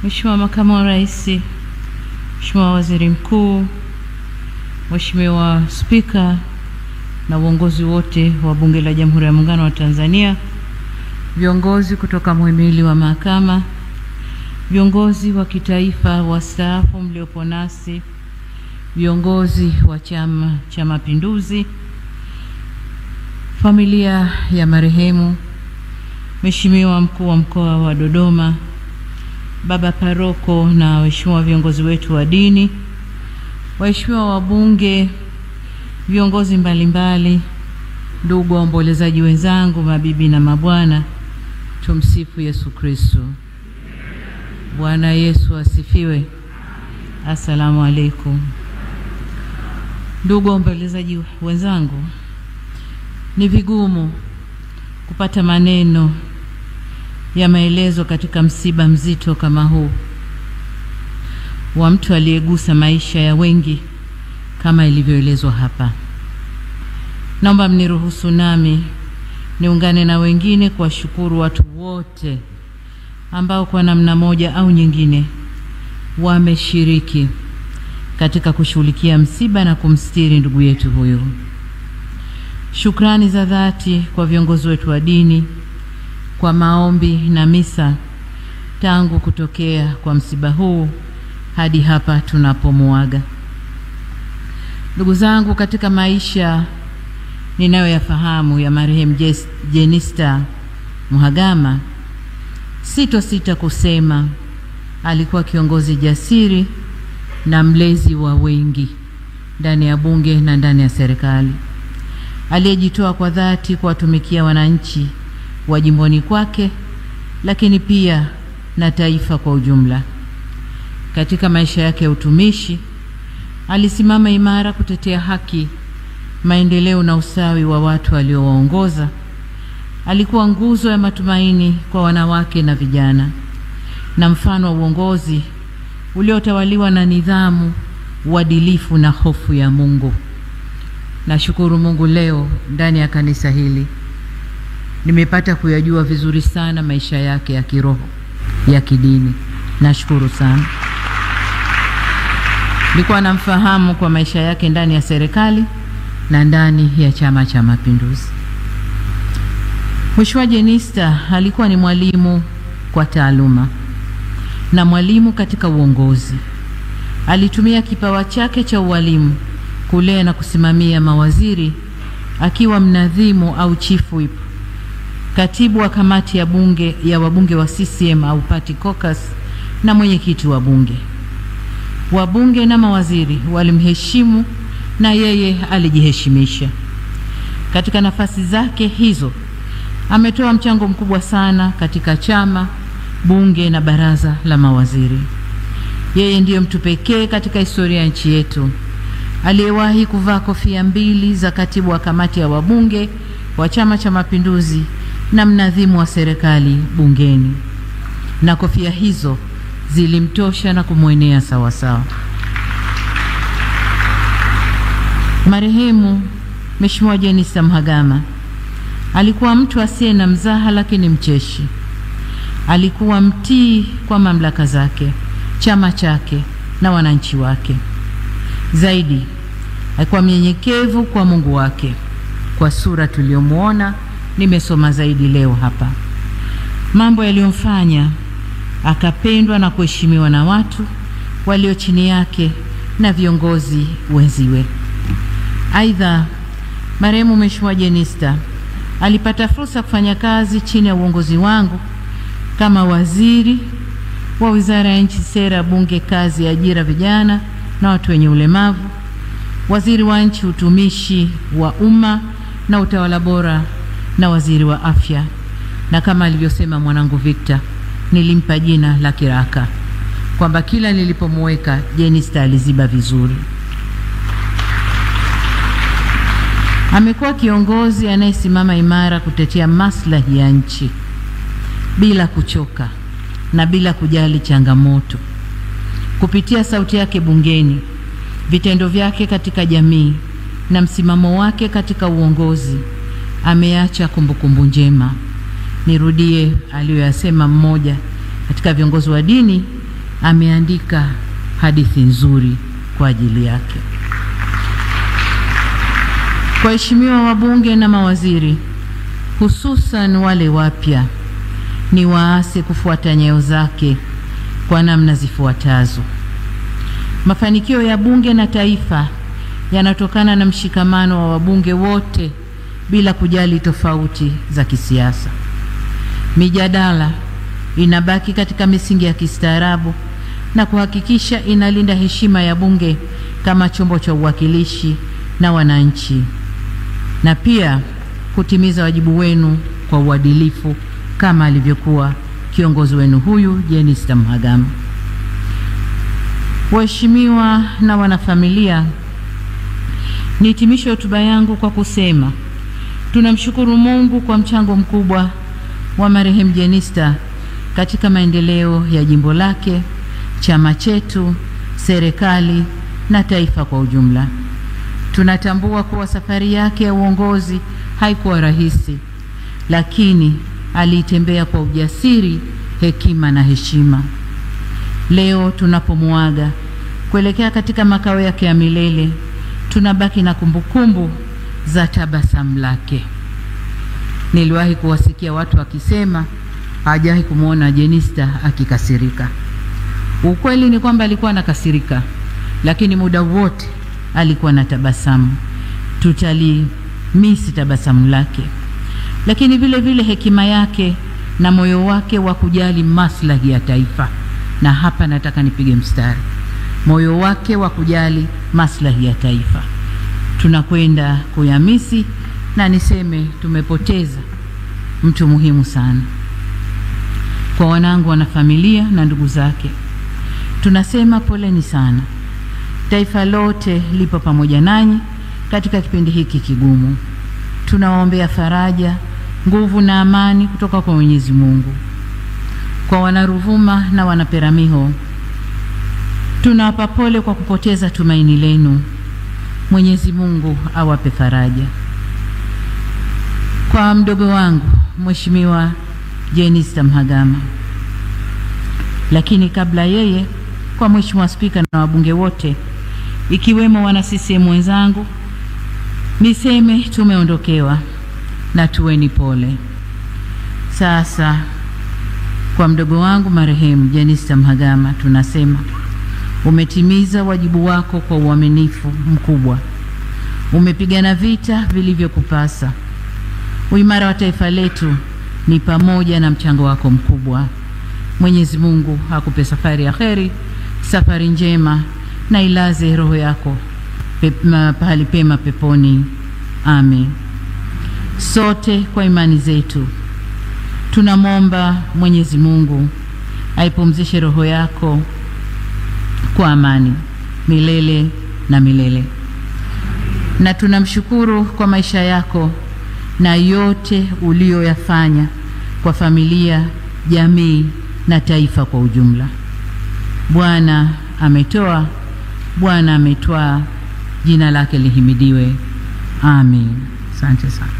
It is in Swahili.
Mheshimiwa Makamu wa Rais, Mheshimiwa Waziri Mkuu, Mheshimiwa Spika na uongozi wote wa Bunge la Jamhuri ya Muungano wa Tanzania, viongozi kutoka muhimili wa mahakama, viongozi wa kitaifa wastaafu mliopo nasi, viongozi wa Chama cha Mapinduzi, familia ya marehemu, Mheshimiwa Mkuu wa Mkoa wa Dodoma, Baba Paroko na waheshimiwa viongozi wetu wa dini, waheshimiwa wabunge, viongozi mbalimbali, ndugu waombolezaji wenzangu, mabibi na mabwana, tumsifu Yesu Kristo. Bwana Yesu asifiwe. Asalamu alaykum. Ndugu waombolezaji wenzangu, ni vigumu kupata maneno ya maelezo katika msiba mzito kama huu wa mtu aliyegusa maisha ya wengi kama ilivyoelezwa hapa. Naomba mniruhusu nami niungane na wengine kuwashukuru watu wote ambao kwa namna moja au nyingine wameshiriki katika kushughulikia msiba na kumstiri ndugu yetu huyu. Shukrani za dhati kwa viongozi wetu wa dini kwa maombi na misa tangu kutokea kwa msiba huu hadi hapa tunapomuaga. Ndugu zangu, katika maisha ninayoyafahamu ya marehemu Jenista Mhagama, sitosita kusema alikuwa kiongozi jasiri na mlezi wa wengi ndani ya bunge na ndani ya serikali, aliyejitoa kwa dhati kuwatumikia wananchi wa jimboni kwake, lakini pia na taifa kwa ujumla. Katika maisha yake ya utumishi, alisimama imara kutetea haki, maendeleo na usawi wa watu aliowaongoza. Alikuwa nguzo ya matumaini kwa wanawake na vijana, na mfano wa uongozi uliotawaliwa na nidhamu, uadilifu na hofu ya Mungu. Nashukuru Mungu leo ndani ya kanisa hili nimepata kuyajua vizuri sana maisha yake ya kiroho, ya kidini. Nashukuru sana. Nilikuwa namfahamu kwa maisha yake ndani ya serikali na ndani ya Chama cha Mapinduzi. Mheshimiwa Jenista alikuwa ni mwalimu kwa taaluma na mwalimu katika uongozi. Alitumia kipawa chake cha ualimu kulea na kusimamia mawaziri, akiwa mnadhimu au chief whip, katibu wa kamati ya wabunge wa CCM au party caucus, na mwenyekiti wa bunge. Wabunge na mawaziri walimheshimu na yeye alijiheshimisha. Katika nafasi zake hizo ametoa mchango mkubwa sana katika chama, bunge na baraza la mawaziri. Yeye ndiyo mtu pekee katika historia ya nchi yetu aliyewahi kuvaa kofia mbili za katibu wa kamati ya wabunge wa Chama cha Mapinduzi na mnadhimu wa serikali bungeni, na kofia hizo zilimtosha na kumwenea sawa sawa. Marehemu Mheshimiwa Jenista Mhagama alikuwa mtu asiye na mzaha, lakini mcheshi. Alikuwa mtii kwa mamlaka zake, chama chake na wananchi wake. Zaidi, alikuwa mnyenyekevu kwa Mungu wake. Kwa sura tuliyomuona nimesoma zaidi leo hapa, mambo yaliyomfanya akapendwa na kuheshimiwa na watu walio chini yake na viongozi wenziwe. Aidha, marehemu Mheshimiwa Jenista alipata fursa kufanya kazi chini ya uongozi wangu kama waziri wa Wizara ya Nchi, Sera, Bunge, Kazi, Ajira, Vijana na Watu wenye Ulemavu, waziri wa Nchi, Utumishi wa Umma na Utawala Bora, na waziri wa Afya. Na kama alivyosema mwanangu Victor, nilimpa jina la kiraka kwamba kila nilipomweka Jenista aliziba vizuri. Amekuwa kiongozi anayesimama imara kutetea maslahi ya nchi bila kuchoka na bila kujali changamoto. Kupitia sauti yake bungeni, vitendo vyake katika jamii na msimamo wake katika uongozi, ameacha kumbukumbu njema. Nirudie aliyoyasema mmoja katika viongozi wa dini ameandika hadithi nzuri kwa ajili yake. Kwa waheshimiwa wabunge na mawaziri, hususan wale wapya, ni waase kufuata nyayo zake kwa namna zifuatazo. Mafanikio ya bunge na taifa yanatokana na mshikamano wa wabunge wote bila kujali tofauti za kisiasa. Mijadala inabaki katika misingi ya kistaarabu na kuhakikisha inalinda heshima ya bunge kama chombo cha uwakilishi na wananchi, na pia kutimiza wajibu wenu kwa uadilifu kama alivyokuwa kiongozi wenu huyu Jenista Mhagama. Waheshimiwa na wanafamilia, nihitimishe hotuba yangu kwa kusema tunamshukuru Mungu kwa mchango mkubwa wa marehemu Jenista katika maendeleo ya jimbo lake, chama chetu, serikali na taifa kwa ujumla. Tunatambua kuwa safari yake ya uongozi haikuwa rahisi, lakini aliitembea kwa ujasiri, hekima na heshima. Leo tunapomuaga kuelekea katika makao yake ya milele, tunabaki na kumbukumbu za tabasamu lake. Niliwahi kuwasikia watu wakisema hajawahi kumuona Jenista akikasirika. Ukweli ni kwamba alikuwa anakasirika, lakini muda wote alikuwa na tabasamu. Tutalimisi tabasamu lake, lakini vile vile hekima yake na moyo wake wa kujali maslahi ya taifa. Na hapa nataka nipige mstari, moyo wake wa kujali maslahi ya taifa tunakwenda kuyamisi, na niseme tumepoteza mtu muhimu sana. Kwa wanangu, wanafamilia na ndugu zake, tunasema poleni sana. Taifa lote lipo pamoja nanyi katika kipindi hiki kigumu. Tunawaombea faraja, nguvu na amani kutoka kwa Mwenyezi Mungu. Kwa wanaruvuma na wanaperamiho, tunawapa pole kwa kupoteza tumaini lenu. Mwenyezi Mungu awape faraja. Kwa mdogo wangu Mheshimiwa Jenista Mhagama, lakini kabla yeye, kwa Mheshimiwa Spika na wabunge wote ikiwemo wana CCM wenzangu, niseme tumeondokewa na tuweni pole. Sasa kwa mdogo wangu marehemu Jenista Mhagama tunasema umetimiza wajibu wako kwa uaminifu mkubwa. Umepigana vita vilivyokupasa. Uimara wa taifa letu ni pamoja na mchango wako mkubwa. Mwenyezi Mungu akupe safari ya kheri, safari njema, na ilaze roho yako pahali pema peponi. Amen. Sote kwa imani zetu tunamwomba Mwenyezi Mungu aipumzishe roho yako kwa amani milele na milele. Na tunamshukuru kwa maisha yako na yote uliyoyafanya kwa familia, jamii na taifa kwa ujumla. Bwana ametoa, Bwana ametwaa, jina lake lihimidiwe. Amen. Asante sana.